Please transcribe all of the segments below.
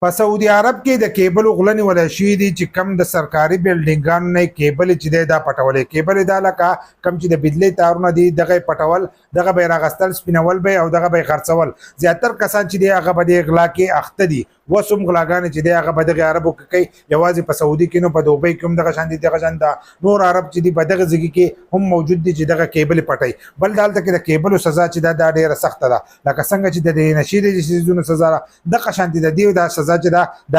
په سعودي عرب کې د کیبل غلنې ولا شي دي چې کم د سرکاري بلډینګانو نه کیبل چې دی دا پټولې کیبل دا لکه کم چې د بجلی تارونه دي دغه پټول دغه به راغستل سپینول به او دغه به خرڅول زیاتر کسان چې دی هغه به د اغلا کې اخته دي وسوم غلاګان چې دی هغه به د عربو کې کوي یوازې په سعودي کې نو په دوبۍ کې هم دغه شان دي دغه شان د نور عرب چې دی په دغه ځګي کې هم موجود دي چې دغه کیبل پټي بل دالته کې د کیبل سزا چې دا ډیره سخته ده لکه څنګه چې د نشي د سيزونو سزا دغه شان دي د دی د سزا چې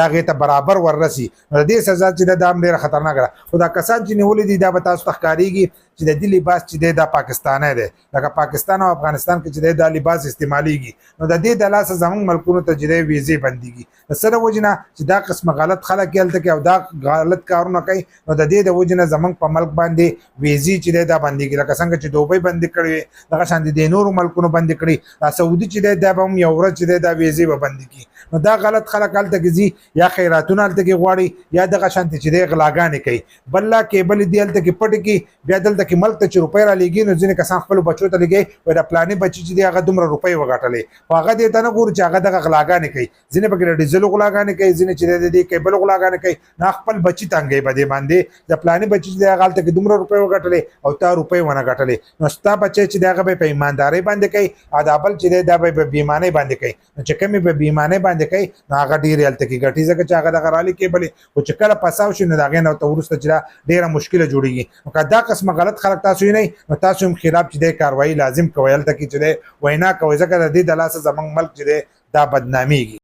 دا غي ته برابر ورسي د دې سزا چې د ډیر خطرناک ده خدا کسان چې نیولې دي دا به تاسو تخکاریږي چې د دې لباس چې د پاکستان دی لکه پاکستان او افغانستان کې چې د لباس استعماليږي نو د دې د لاس زمون ملکونو ته چې د ویزه بنديږي سره وجنه چې دا قسم غلط خلک یلته کې او دا غلط کارونه کوي نو د دې د وجنه زمون په ملک باندې ویزه چې دا بنديږي لکه څنګه چې دوبۍ بند کړي دغه شان دي د نورو ملکونو بند کړي دا سعودي چې د هم یو ورځ چې د ویزه بنديږي نو دا غلط خلک الته کې یا خیراتونه الته کې غواړي یا دغه شانتي چې د غلاګانې کوي بل لا کیبل دی الته کې پټ کې بیا دلته کې ملک ته چې روپۍ را لګي نو ځینې کسان خپل بچو ته لګي وای دا پلانې بچي چې دی هغه دومره روپۍ وګټلې خو هغه دې ته نه ګوري چې هغه دغه غلاګانې کوي ځینې پکې ډیزل غلاګانې کوي ځینې چې د کیبل غلاګانې کوي نه خپل بچي تنګي بده باندې د پلانې بچي چې هغه الته کې دومره روپۍ وګټلې او تا روپۍ ونه ګټلې نو ستا بچي چې دغه به په ایمانداري باندې کوي ادابل چې دا به بیمانه باندې کوي چې کمی به بیمانه باندې کوي نو هغه ډیر الته کې ګټي ځکه چې هغه دغه رالي کیبل او چې کله پساو شي نو دغه نو ته ورسته چې ډیره مشکله جوړیږي نو کدا قسم غلط خلک تاسو نه نو تاسو هم خلاف چې د کاروایی لازم کوي الته کې چې وینا کوي ځکه د دې د لاس زمنګ ملک چې دا بدناميږي